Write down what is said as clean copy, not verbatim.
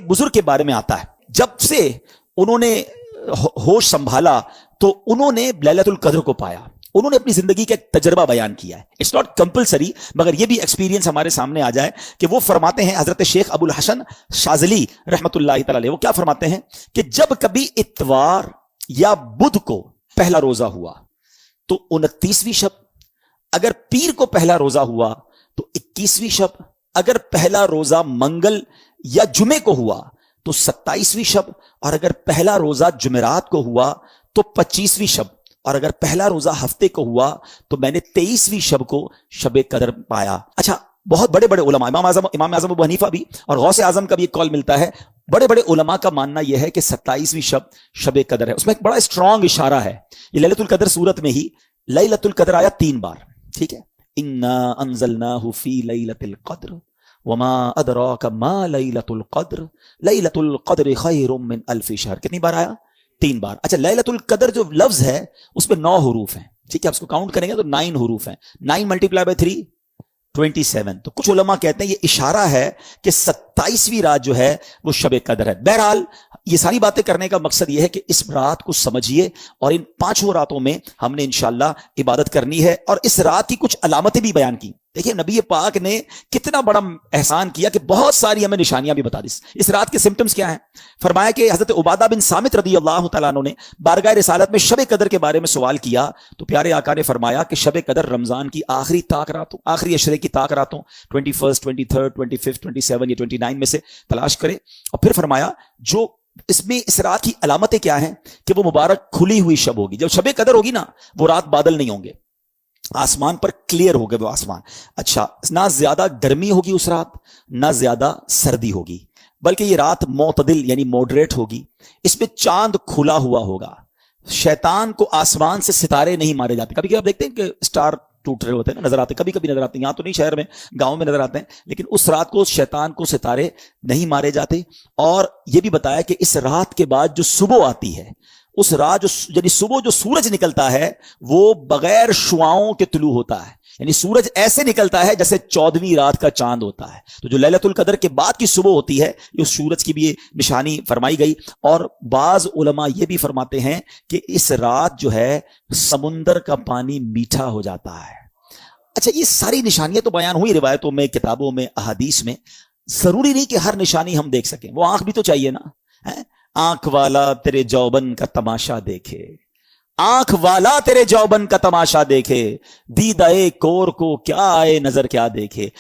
बुजुर्ग के बारे में आता है, जब से उन्होंने होश संभाला तो उन्होंने लैलतुल कद्र को पाया। उन्होंने अपनी जिंदगी का एक तजर्बा बयान किया है। इट्स नॉट कंपलसरी, मगर यह भी एक्सपीरियंस हमारे सामने आ जाए कि वो फरमाते हैं, हजरत शेख अबुल हसन शाजली रहमतुल्लाहि तआला अलैह, वो क्या फरमाते हैं कि जब कभी इतवार या बुध को पहला रोजा हुआ तो 29वीं शब, अगर पीर को पहला रोजा हुआ तो 21वीं शब, अगर पहला रोजा मंगल या जुमे को हुआ तो 27वीं शब, और अगर पहला रोजा जुमेरात को हुआ तो 25वीं शब, और अगर पहला रोजा हफ्ते को हुआ तो मैंने 23वीं शब को शबे कदर पाया। अच्छा, बहुत बड़े बड़े उलमा, इमाम आजम अबू हनीफा भी और गौसे आजम का भी एक कॉल मिलता है, बड़े बड़े उलमा का मानना यह है कि 27वीं शब शबे कदर है। उसमें एक बड़ा स्ट्रॉन्ग इशारा है। ये लैलतुल कदर सूरत में ही लैलतुल कदर आया 3 बार, ठीक है। इन्ना अंज़लनाहु फी लैलतिल कद्र वमा अदराका मा लैलतुल कद्र लैलतुल कद्र खैरुम मिन अल्फि शहर। कितनी बार आया? 3 बार। अच्छा, लैलतुल कद्र जो लफ्ज है उसमें 9 हुरूफ हैं, ठीक है। आप उसको काउंट करेंगे तो 9 हुरूफ हैं। 9 मल्टीप्लाई बाय 3 27। तो कुछ उलमा कहते हैं ये इशारा है कि 27वीं रात जो है वो शबे कदर है। बहरहाल ये सारी बातें करने का मकसद ये है कि इस रात को समझिए और इन 5 रातों में हमने इंशाअल्लाह इबादत करनी है। और इस रात की कुछ अलामतें भी बयान की। देखिए नबी पाक ने कितना बड़ा एहसान किया कि बहुत सारी हमें निशानियां भी बता दी। इस रात के सिम्टम्स क्या हैं? फरमाया कि हजरत उबादा बिन सामित रदी अल्लाह तआला अन्हु ने बारगाह रिसालत में शबे कदर के बारे में सवाल किया तो प्यारे आका ने फरमाया कि शबे कदर रमजान की आखिरी ताक रातों, आखिरी अशरे की ताक रातों 21, 23, 25, 27 या 29 में से तलाश करे। और फिर फरमाया जो इसमें इस रात की अलामतें क्या हैं कि वो मुबारक खुली हुई शब होगी। जब शबे कदर होगी ना, वो रात बादल नहीं होंगे, आसमान पर क्लियर हो गए वो आसमान। अच्छा, ना ज्यादा गर्मी होगी उस रात, ना ज्यादा सर्दी होगी, बल्कि ये रात मोतदिल यानी मॉडरेट होगी। इसमें चांद खुला हुआ होगा, शैतान को आसमान से सितारे नहीं मारे जाते। कभी कभी आप देखते हैं कि स्टार टूट रहे होते हैं ना, नजर आते, कभी कभी नजर आते हैं। यहां तो नहीं, शहर में, गांव में नजर आते हैं, लेकिन उस रात को शैतान को सितारे नहीं मारे जाते। और यह भी बताया कि इस रात के बाद जो सुबह आती है, उस रात यानी सुबह जो सूरज निकलता है वो बगैर शुआओं के तुलू होता है, यानी सूरज ऐसे निकलता है जैसे 14वीं रात का चांद होता है। तो जो लैलतुल कदर के बाद की सुबह होती है, ये उस सूरज की भी ये निशानी फरमाई गई। और बाज उलमा ये भी फरमाते हैं कि इस रात जो है समुंदर का पानी मीठा हो जाता है। अच्छा, ये सारी निशानियां तो बयान हुई रिवायतों में, किताबों में, अहादीस में। जरूरी नहीं कि हर निशानी हम देख सकें, वो आंख भी तो चाहिए ना, है? आंख वाला तेरे जौबन का तमाशा देखे, आंख वाला तेरे जौबन का तमाशा देखे, दीदाए कोर को क्या आए नजर क्या देखे।